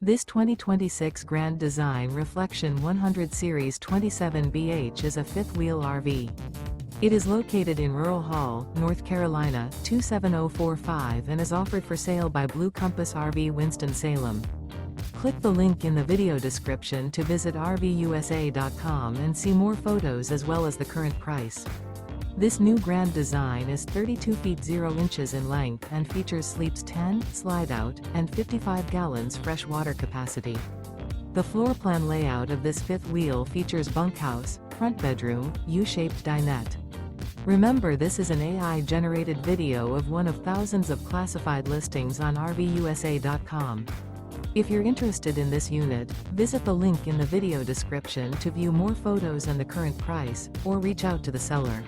This 2026 Grand Design Reflection 100 Series 27BH is a fifth-wheel RV. It is located in Rural Hall, North Carolina, 27045 and is offered for sale by Blue Compass RV Winston, Salem. Click the link in the video description to visit RVUSA.com and see more photos as well as the current price. This new Grand Design is 32 feet 0 inches in length and features sleeps 10, slide-out, and 55 gallons fresh water capacity. The floor plan layout of this fifth wheel features bunkhouse, front bedroom, U-shaped dinette. Remember, this is an AI-generated video of one of thousands of classified listings on RVUSA.com. If you're interested in this unit, visit the link in the video description to view more photos and the current price, or reach out to the seller.